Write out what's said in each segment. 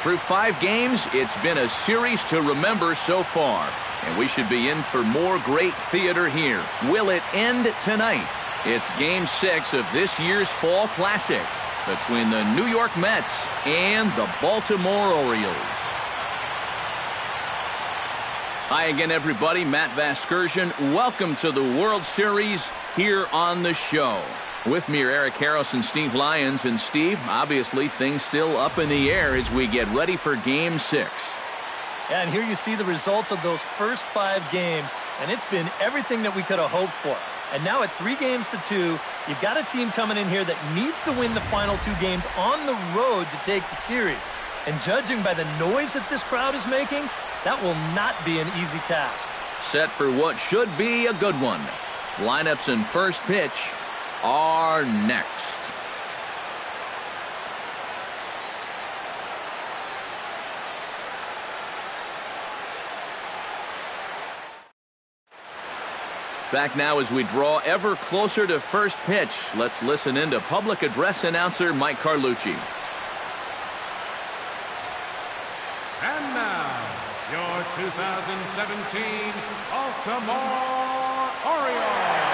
Through 5 games, it's been a series to remember so far. And we should be in for more great theater here. Will it end tonight? It's Game 6 of this year's Fall Classic between the New York Mets and the Baltimore Orioles. Hi again, everybody. Matt Vasgersian. Welcome to the World Series here on the show. With me are Eric Harris and Steve Lyons. And Steve, obviously things still up in the air as we get ready for Game 6. Yeah, and here you see the results of those first 5 games, and it's been everything that we could have hoped for. And now at 3-2, you've got a team coming in here that needs to win the final 2 games on the road to take the series. And judging by the noise that this crowd is making, that will not be an easy task. Set for what should be a good one. Lineups and first pitch are next. Back now as we draw ever closer to first pitch. Let's listen in to public address announcer Mike Carlucci. And now, your 2017 Baltimore Orioles.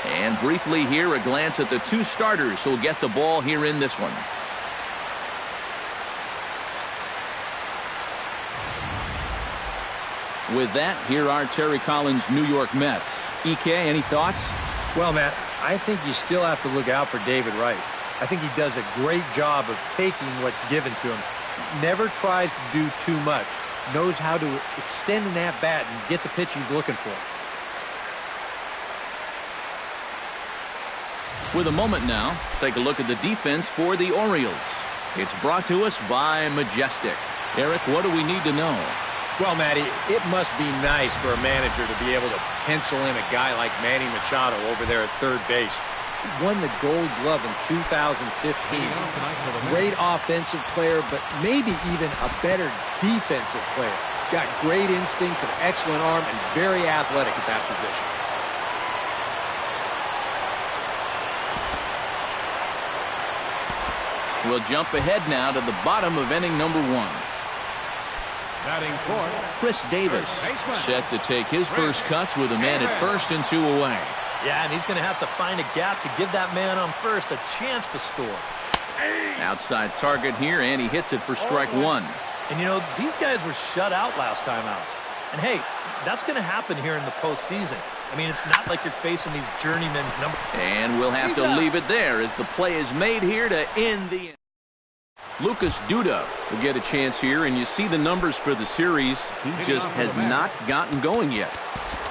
And briefly here, a glance at the 2 starters who'll get the ball here in this one. With that, here are Terry Collins' New York Mets. EK, any thoughts? Well, Matt, I think you still have to look out for David Wright. I think he does a great job of taking what's given to him. Never tries to do too much. Knows how to extend an at-bat and get the pitch he's looking for. With a moment now, take a look at the defense for the Orioles. It's brought to us by Majestic. Eric, what do we need to know? Well, Matty, it must be nice for a manager to be able to pencil in a guy like Manny Machado over there at third base. He won the Gold Glove in 2015. Great offensive player, but maybe even a better defensive player. He's got great instincts, an excellent arm, and very athletic at that position. We'll jump ahead now to the bottom of inning number 1. Batting fourth, Chris Davis set to take his first cuts with a man at first and 2 away. Yeah, and he's going to have to find a gap to give that man on first a chance to score. Outside target here, and he hits it for strike 1. And, you know, these guys were shut out last time out. And, hey, that's going to happen here in the postseason. I mean, it's not like you're facing these journeymen. And we'll have to leave it there as the play is made here to end the inning. Lucas Duda will get a chance here, and you see the numbers for the series. He just has not gotten going yet.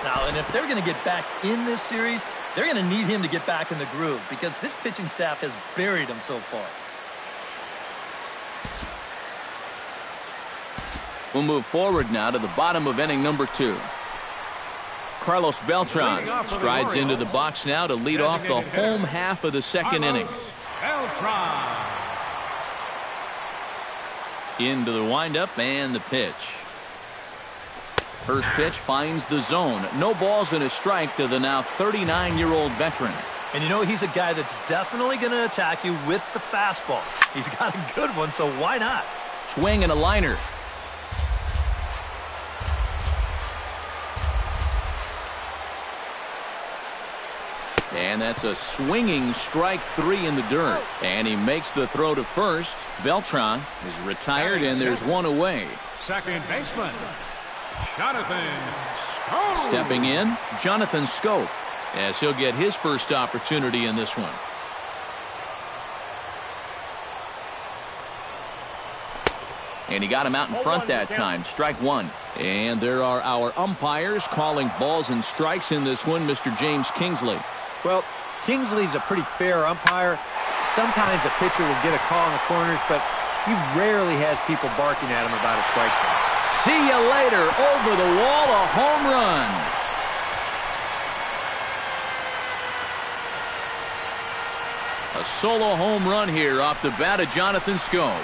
Now, and if they're going to get back in this series, they're going to need him to get back in the groove because this pitching staff has buried him so far. We'll move forward now to the bottom of inning number 2. Carlos Beltran strides into the box now to lead off the home half of the second inning. Beltran. Into the windup and the pitch. First pitch finds the zone. No balls and a strike to the now 39-year-old veteran. And you know, he's a guy that's definitely going to attack you with the fastball. He's got a good one, so why not? Swing and a liner. And that's a swinging strike 3 in the dirt. And he makes the throw to first. Beltran is retired, and there's 1 away. Second baseman, Jonathan Schoop. Stepping in, Jonathan Schoop, as he'll get his first opportunity in this one. And he got him out in front that time. Strike 1. And there are our umpires calling balls and strikes in this one. Mr. James Kingsley. Well, Kingsley's a pretty fair umpire. Sometimes a pitcher will get a call in the corners, but he rarely has people barking at him about a strike zone. See you later. Over the wall, a home run. A solo home run here off the bat of Jonathan Schoop.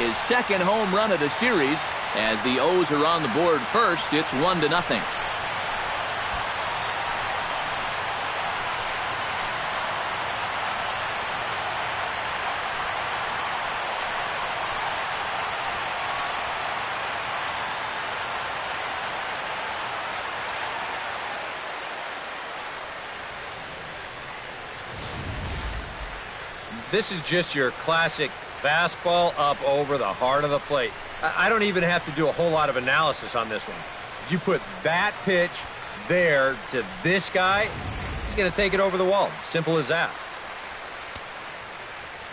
His second home run of the series. As the O's are on the board first, it's 1-0. this is just your classic fastball up over the heart of the plate. I don't even have to do a whole lot of analysis on this one. You put that pitch there to this guy, he's going to take it over the wall. Simple as that.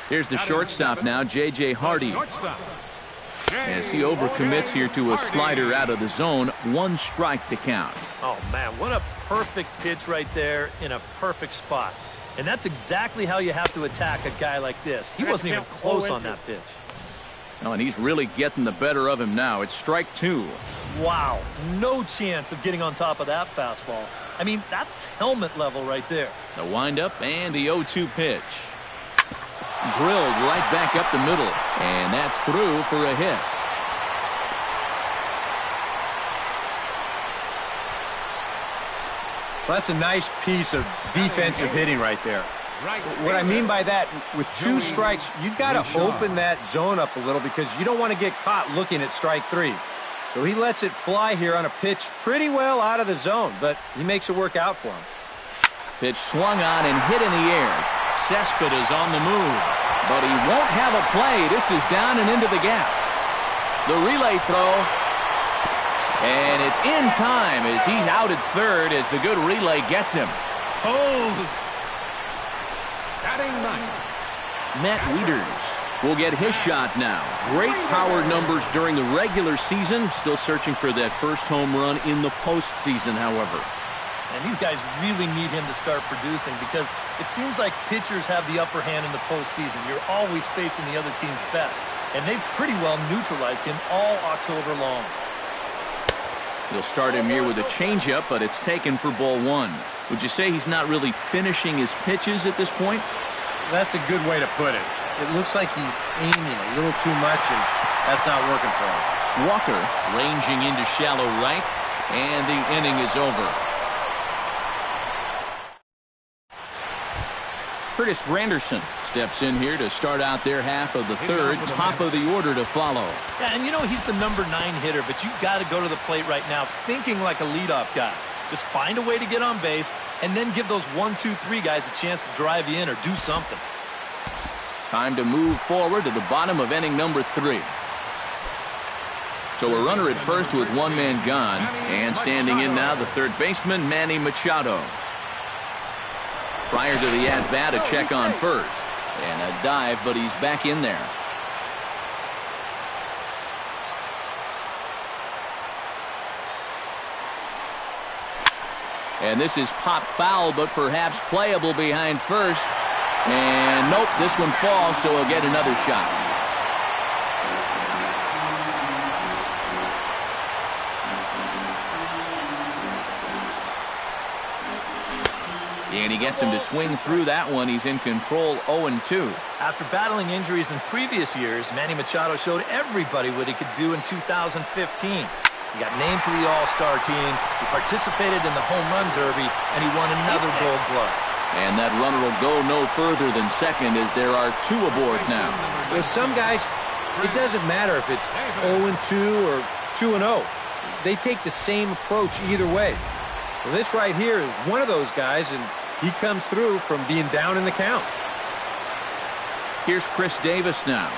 Here's the shortstop now, J.J. Hardy. As he overcommits here to a slider out of the zone, 1 strike to count. Oh, man, what a perfect pitch right there in a perfect spot. And that's exactly how you have to attack a guy like this. He wasn't even close on that pitch. Oh, and he's really getting the better of him now. It's strike 2. Wow, no chance of getting on top of that fastball. I mean, that's helmet level right there. The windup and the 0-2 pitch. Drilled right back up the middle, and that's through for a hit. Well, that's a nice piece of defensive hitting right there. What I mean by that, with 2 strikes, you've got to open that zone up a little because you don't want to get caught looking at strike 3. So he lets it fly here on a pitch pretty well out of the zone, but he makes it work out for him. Pitch swung on and hit in the air. Cespedes on the move, but he won't have a play. This is down and into the gap. The relay throw, and it's in time as he's out at third as the good relay gets him. Posed. Batting ninth, Matt Wieters will get his shot now. Great power numbers during the regular season. Still searching for that first home run in the postseason, however. And these guys really need him to start producing because it seems like pitchers have the upper hand in the postseason. You're always facing the other team's best. And they've pretty well neutralized him all October long. He'll start him here with a changeup, but it's taken for ball 1. Would you say he's not really finishing his pitches at this point? That's a good way to put it. It looks like he's aiming a little too much, and that's not working for him. Walker ranging into shallow right, and the inning is over. Curtis Granderson steps in here to start out their half of the third. Top of the order to follow. Yeah, and you know he's the number 9 hitter, but you've got to go to the plate right now thinking like a leadoff guy. Just find a way to get on base and then give those 1, 2, 3 guys a chance to drive you in or do something. Time to move forward to the bottom of inning number 3. So a runner at first with 1 man gone, and standing in now the third baseman, Manny Machado. Prior to the at-bat, a check on first. And a dive, but he's back in there. And this is pop foul, but perhaps playable behind first. And nope, this one falls, so he'll get another shot. And he gets him to swing through that one. He's in control 0-2. After battling injuries in previous years, Manny Machado showed everybody what he could do in 2015. He got named to the All-Star team, he participated in the Home Run Derby, and he won another Gold Glove. And that runner will go no further than second as there are 2 aboard now. With some guys, it doesn't matter if it's 0-2 or 2-0. They take the same approach either way. Well, this right here is one of those guys, and he comes through from being down in the count. Here's Chris Davis now.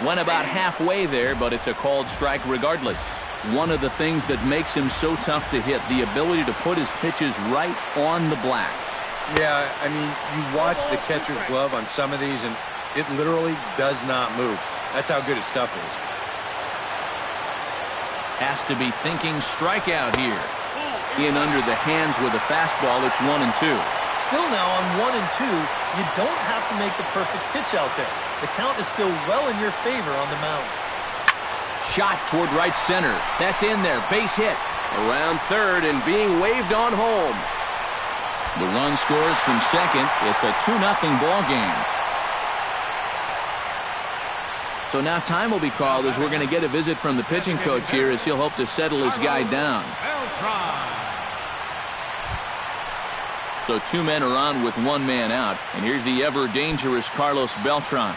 Went about halfway there, but it's a called strike regardless. One of the things that makes him so tough to hit, the ability to put his pitches right on the black. Yeah, I mean, you watch the catcher's glove on some of these, and it literally does not move. That's how good his stuff is. Has to be thinking strikeout here. In under the hands with a fastball, it's 1-2. Still now on 1-2, you don't have to make the perfect pitch out there. The count is still well in your favor on the mound. Shot toward right center. That's in there. Base hit. Around third and being waved on home. The run scores from second. It's a 2-0 ball game. So now time will be called as we're going to get a visit from the pitching coach here as he'll hope to settle his guy down. So 2 men are on with 1 man out. And here's the ever dangerous Carlos Beltran.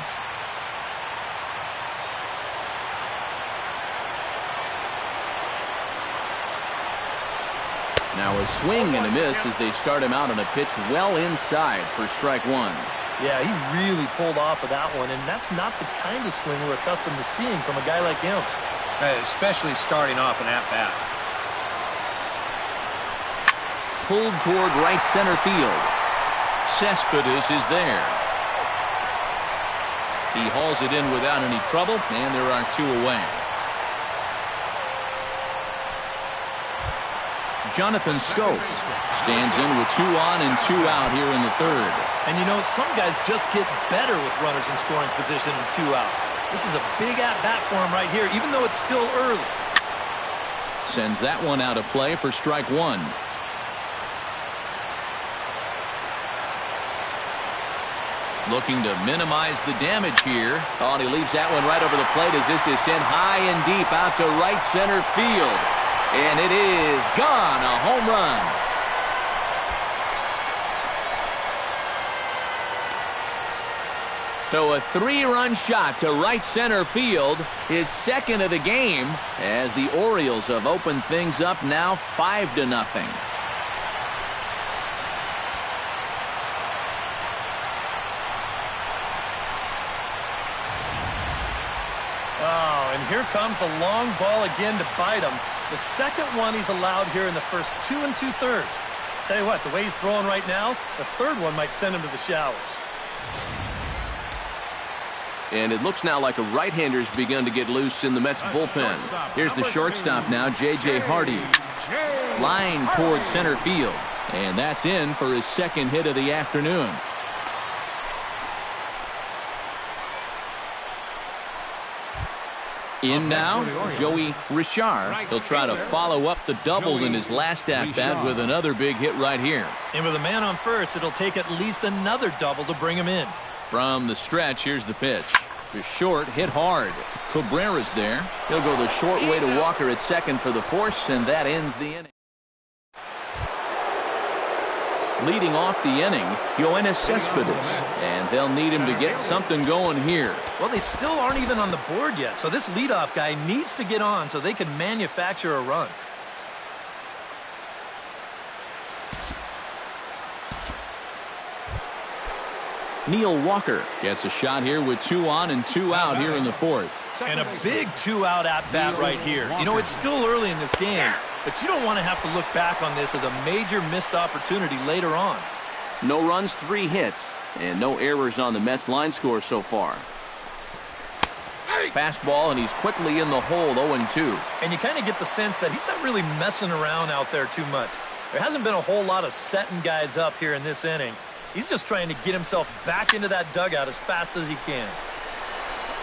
Now a swing and a miss as they start him out on a pitch well inside for strike 1. Yeah, he really pulled off of that one, and that's not the kind of swing we're accustomed to seeing from a guy like him. Especially starting off an at-bat. Pulled toward right center field. Cespedes is there. He hauls it in without any trouble, and there are 2 away. Jonathan Scope stands in with 2 on and 2 out here in the 3rd. And you know, some guys just get better with runners in scoring position and 2 outs. This is a big at-bat for him right here, even though it's still early. Sends that one out of play for strike 1. Looking to minimize the damage here. Oh, and he leaves that one right over the plate as this is sent high and deep out to right center field. And it is gone, a home run. So a 3-run shot to right center field, his 2nd of the game, as the Orioles have opened things up now 5-0. Oh, and here comes the long ball again to bite him. The 2nd one he's allowed here in the first 2 2/3. Tell you what, the way he's throwing right now, the 3rd one might send him to the showers. And it looks now like a right-hander's begun to get loose in the Mets bullpen. Here's the shortstop now, J.J. Hardy. Line towards center field. And that's in for his 2nd hit of the afternoon. In now, Joey Richard. He'll try to follow up the double in his last at-bat with another big hit right here. And with a man on first, it'll take at least another double to bring him in. From the stretch, here's the pitch. To short, hit hard. Cabrera's there. He'll go the short way to Walker at 2nd for the force, and that ends the inning. Leading off the inning, Yoenis Cespedes, and they'll need him to get something going here. Well, they still aren't even on the board yet, so this leadoff guy needs to get on so they can manufacture a run. Neil Walker gets a shot here with 2 on and 2 out here in the 4th. And a big 2-out at-bat right here. You know, it's still early in this game, but you don't want to have to look back on this as a major missed opportunity later on. No runs, 3 hits, and no errors on the Mets line score so far. Fastball, and he's quickly in the hole, 0-2. And you kind of get the sense that he's not really messing around out there too much. There hasn't been a whole lot of setting guys up here in this inning. He's just trying to get himself back into that dugout as fast as he can.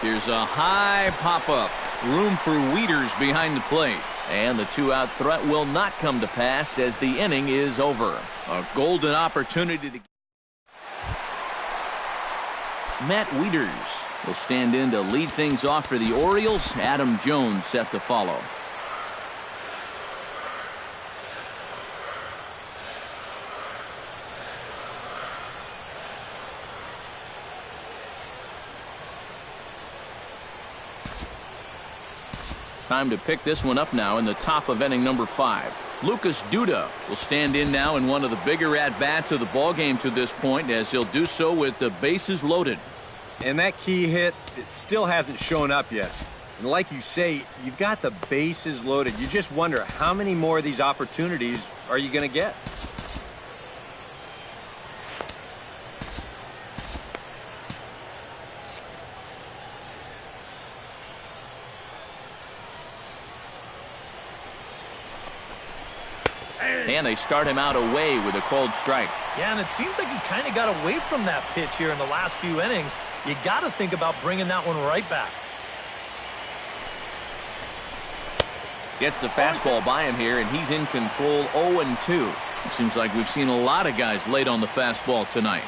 Here's a high pop-up. Room for Wieters behind the plate. And the 2-out threat will not come to pass as the inning is over. A golden opportunity to... Matt Wieters will stand in to lead things off for the Orioles. Adam Jones set to follow. Time to pick this one up now in the top of inning number 5. Lucas Duda will stand in now in one of the bigger at-bats of the ballgame to this point, as he'll do so with the bases loaded. And that key hit, it still hasn't shown up yet. And like you say, you've got the bases loaded. You just wonder how many more of these opportunities are you going to get? And they start him out away with a cold strike. Yeah, and it seems like he kind of got away from that pitch here in the last few innings. You got to think about bringing that one right back. Gets the fastball by him here, and he's in control 0-2. It seems like we've seen a lot of guys late on the fastball tonight.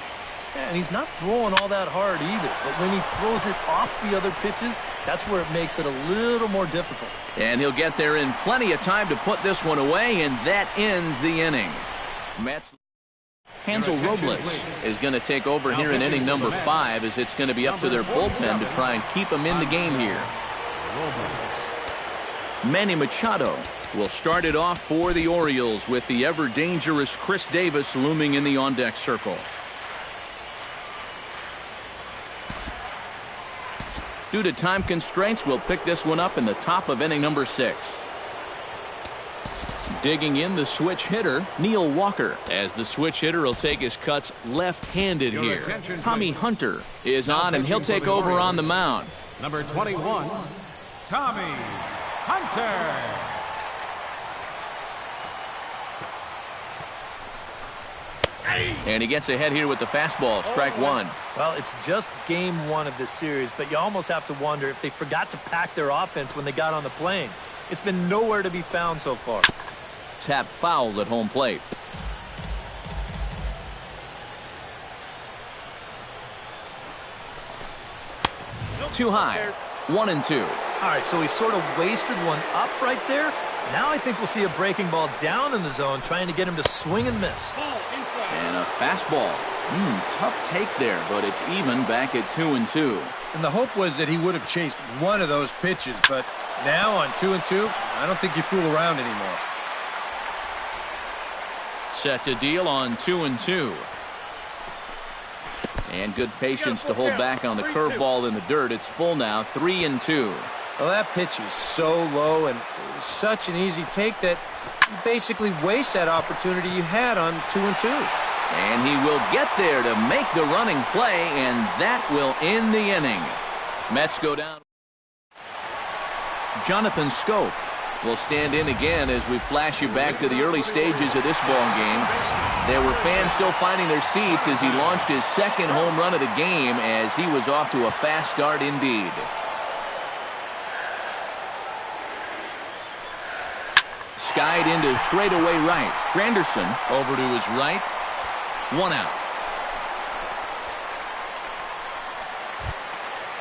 Yeah, and he's not throwing all that hard either. But when he throws it off the other pitches, that's where it makes it a little more difficult. And he'll get there in plenty of time to put this one away, and that ends the inning. Mets. Hansel Robles is going to take over here in inning number 5, as it's going to be up to their bullpen to try and keep them in the game here. Manny Machado will start it off for the Orioles with the ever-dangerous Chris Davis looming in the on-deck circle. Due to time constraints, we'll pick this one up in the top of inning number 6. Digging in the switch hitter, Neil Walker, as the switch hitter will take his cuts left-handed here. Tommy Hunter is on, and he'll take over on the mound. Number 21, Tommy Hunter. And he gets ahead here with the fastball, strike one. Well, it's just game 1 of this series, but you almost have to wonder if they forgot to pack their offense when they got on the plane. It's been nowhere to be found so far. Tap fouled at home plate. Too high. 1-2. All right, so he sort of wasted one up right there. Now I think we'll see a breaking ball down in the zone, trying to get him to swing and miss. And a fastball. Tough take there, but it's even back at 2-2. And the hope was that he would have chased one of those pitches, but now on 2-2, I don't think you fool around anymore. Set to deal on 2-2. And good patience to hold back on the curveball in the dirt. It's full now, 3-2. Well, that pitch is so low and such an easy take that you basically waste that opportunity you had on 2-2. And he will get there to make the running play, and that will end the inning. Mets go down. Jonathan Scope will stand in again as we flash you back to the early stages of this ball game. There were fans still finding their seats as he launched his second home run of the game, as he was off to a fast start indeed. Skied into straightaway right. Granderson over to his right. 1 out.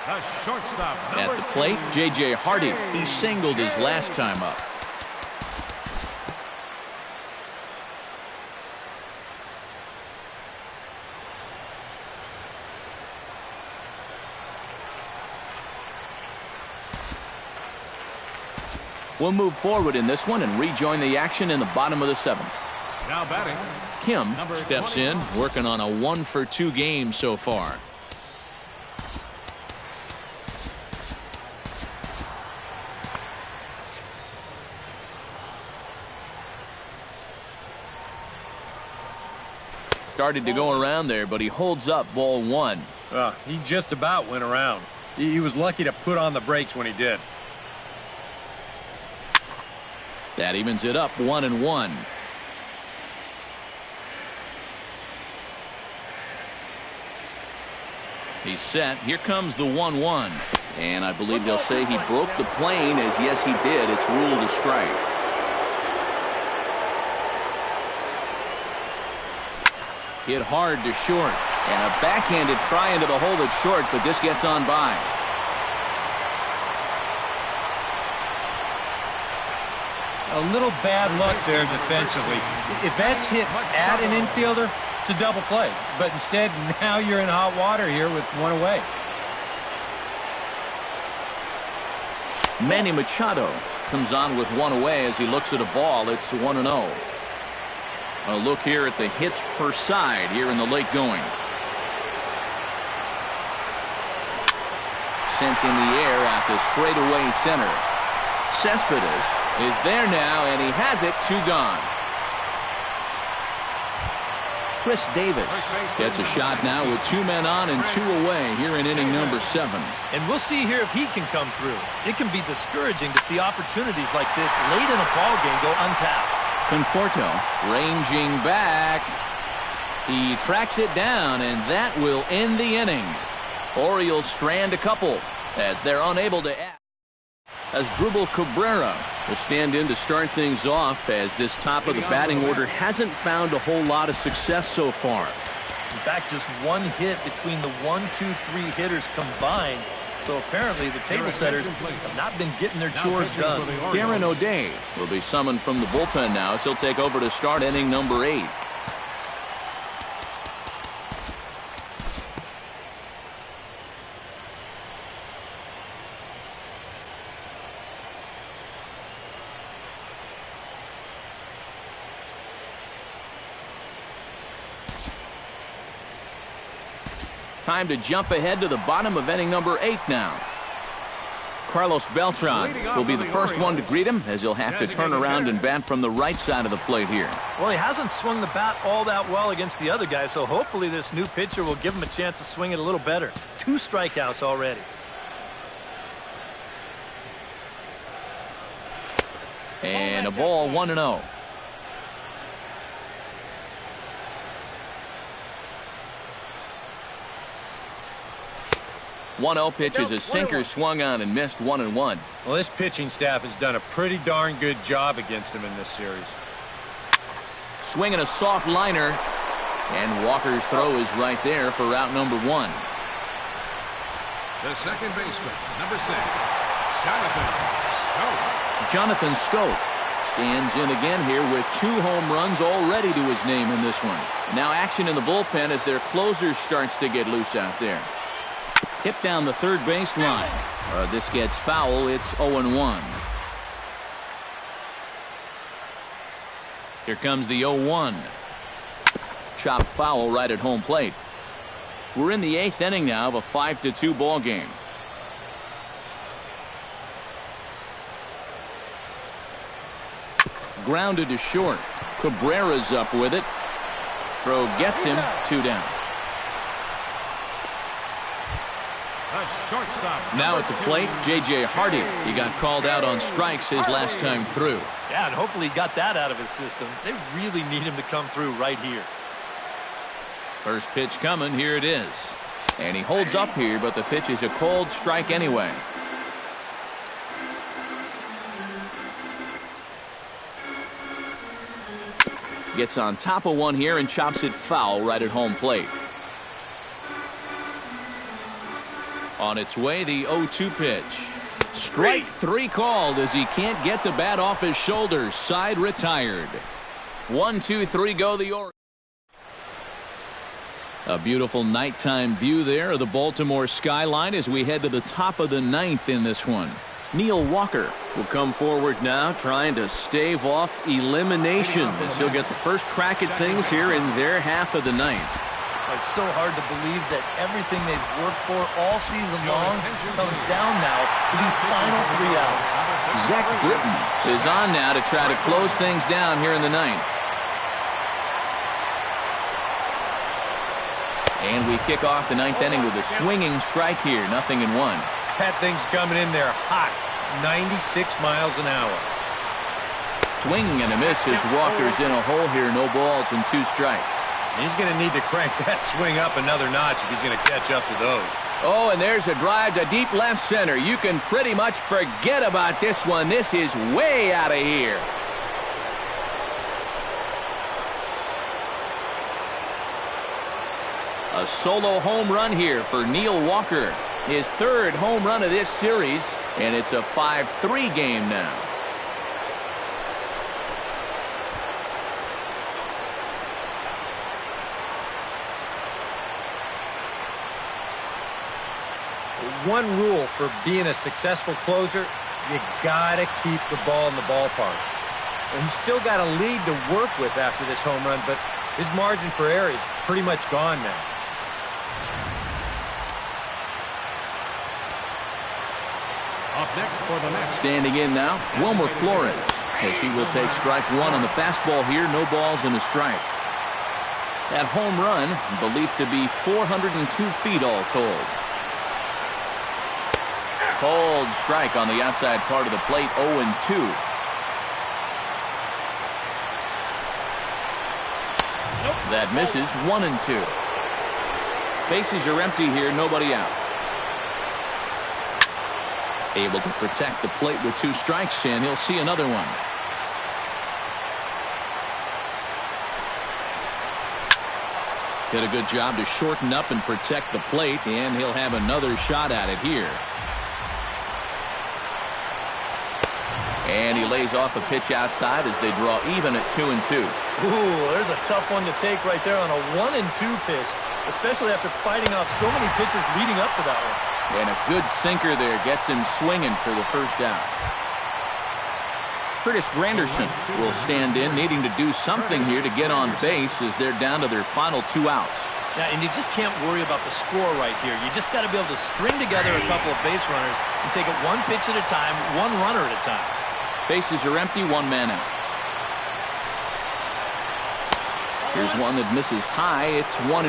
The shortstop. At the plate, J.J. Hardy. He singled his last time up. We'll move forward in this one and rejoin the action in the bottom of the 7th. Now batting, Kim steps in, working on a 1-for-2 game so far. Started to go around there, but he holds up ball 1. He just about went around. He was lucky to put on the brakes when he did. That evens it up, 1-1. He's set. Here comes the 1-1. And I believe they'll say he broke the plane, as yes he did. It's ruled a strike. Hit hard to short. And a backhanded try into the hole at short, but this gets on by. A little bad luck there defensively. If that's hit at an infielder, it's a double play. But instead, now you're in hot water here with one away. Manny Machado comes on with one away as he looks at a ball. It's 1-0. A look here at the hits per side here in the late going. Sent in the air out to straightaway center. Cespedes is there now, and he has it. 2 gone. Chris Davis gets a shot now with 2 men on and 2 away here in inning number 7. And we'll see here if he can come through. It can be discouraging to see opportunities like this late in a ball game go untapped. Conforto ranging back. He tracks it down, and that will end the inning. Orioles strand a couple as they're unable to add. As Drupal Cabrera will stand in to start things off, as this top of the batting order hasn't found a whole lot of success so far. In fact, just 1 hit between the 1, 2, 3 hitters combined. So apparently the table setters have not been getting their chores done. Darren O'Day will be summoned from the bullpen now, as he'll take over to start inning number 8. Time to jump ahead to the bottom of inning number 8 now. Carlos Beltran will be the first one to greet him, as he'll have to turn around and bat from the right side of the plate here. Well, he hasn't swung the bat all that well against the other guys, so hopefully this new pitcher will give him a chance to swing it a little better. 2 strikeouts already. And a ball, 1-0. One-0 pitch is a sinker swung on and missed 1-1. Well, this pitching staff has done a pretty darn good job against him in this series. Swinging a soft liner, and Walker's throw is right there for out number 1. The second baseman, number 6, Jonathan Schoop. Jonathan Schoop stands in again here with 2 home runs already to his name in this one. Now action in the bullpen as their closer starts to get loose out there. Hit down the third base line. This gets foul. It's 0-1. Here comes the 0-1. Chop foul right at home plate. We're in the 8th inning now of a 5-2 ball game. Grounded to short. Cabrera's up with it. Throw gets him. 2 down. Now at the plate, J.J. Hardy. He got called out on strikes his last time through. Yeah, and hopefully he got that out of his system. They really need him to come through right here. First pitch coming. Here it is. And he holds up here, but the pitch is a cold strike anyway. Gets on top of one here and chops it foul right at home plate. On its way, the 0-2 pitch. Strike 3 called as he can't get the bat off his shoulders. Side retired. 1-2-3 go the Orioles. A beautiful nighttime view there of the Baltimore skyline as we head to the top of the 9th in this one. Neil Walker will come forward now, trying to stave off elimination as he'll get the first crack at things here in their half of the 9th. It's so hard to believe that everything they've worked for all season long comes down now to these final 3 outs. Zach Britton is on now to try to close things down here in the 9th. And we kick off the 9th inning with a swinging strike here. 0-1. That thing's coming in there hot. 96 miles an hour. Swing and a miss as Walker's in a hole here. No balls and 2 strikes. He's going to need to crank that swing up another notch if he's going to catch up to those. Oh, and there's a drive to deep left center. You can pretty much forget about this one. This is way out of here. A solo home run here for Neil Walker. His 3rd home run of this series, and it's a 5-3 game now. One rule for being a successful closer, you gotta keep the ball in the ballpark. And he's still got a lead to work with after this home run, but his margin for error is pretty much gone now. Up next for the next. Standing in now, Wilmer Flores, as he will take strike 1 on the fastball here. No balls and a strike. That home run believed to be 402 feet all told. Cold strike on the outside part of the plate. 0-2. That misses. 1-2. Bases are empty here. Nobody out. Able to protect the plate with 2 strikes, and he'll see another one. Did a good job to shorten up and protect the plate, and he'll have another shot at it here. And he lays off a pitch outside as they draw even at 2-2. Ooh, there's a tough one to take right there on a 1-2 pitch, especially after fighting off so many pitches leading up to that one. And a good sinker there gets him swinging for the first out. Curtis Granderson will stand in, needing to do something here to get on base as they're down to their final 2 outs. Yeah, and you just can't worry about the score right here. You just got to be able to string together a couple of base runners and take it one pitch at a time, one runner at a time. Bases are empty, one man out. Here's one that misses high. It's 1-1.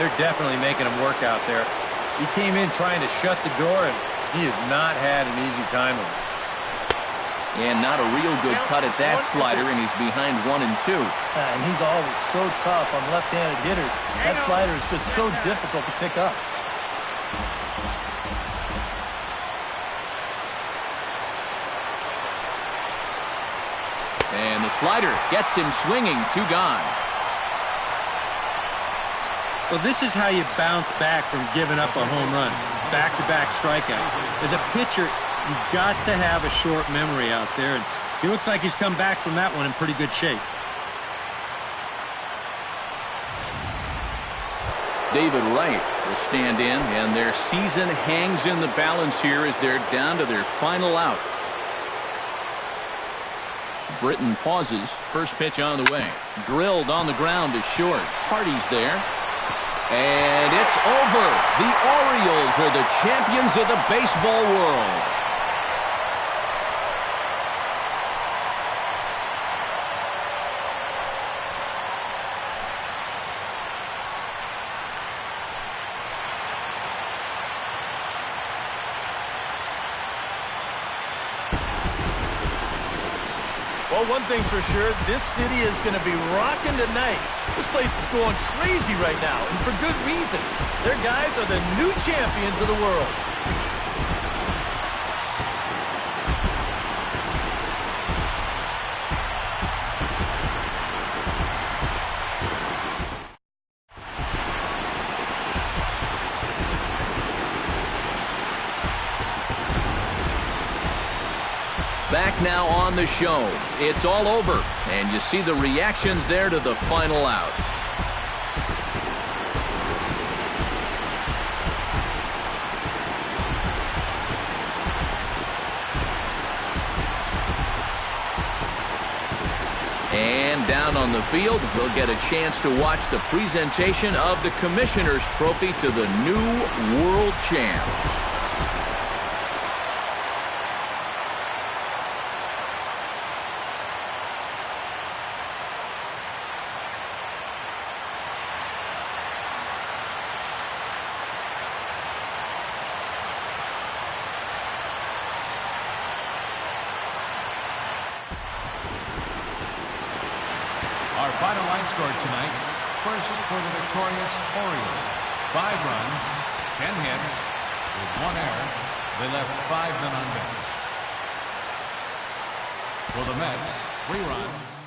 They're definitely making him work out there. He came in trying to shut the door, and he has not had an easy time of it. And not a real good cut at that slider, and he's behind 1-2. And he's always so tough on left-handed hitters. That slider is just so difficult to pick up. And the slider gets him swinging, 2 gone. Well, this is how you bounce back from giving up a home run. Back-to-back strikeouts. As a pitcher, you've got to have a short memory out there, and he looks like he's come back from that one in pretty good shape. David Wright will stand in, and their season hangs in the balance here as they're down to their final out. Britton pauses. First pitch on the way. Drilled on the ground to short. Hardy's there. And it's over. The Orioles are the champions of the baseball world. Well, one thing's for sure, this city is going to be rocking tonight. This place is going crazy right now, and for good reason. Their guys are the new champions of the world. Back now on the show. It's all over, and you see the reactions there to the final out. And down on the field, we'll get a chance to watch the presentation of the Commissioner's Trophy to the new world champs. Our final line score tonight, first for the victorious Orioles. 5 runs, 10 hits, with 1 error. They left 5 men on base. For the Mets, 3 runs,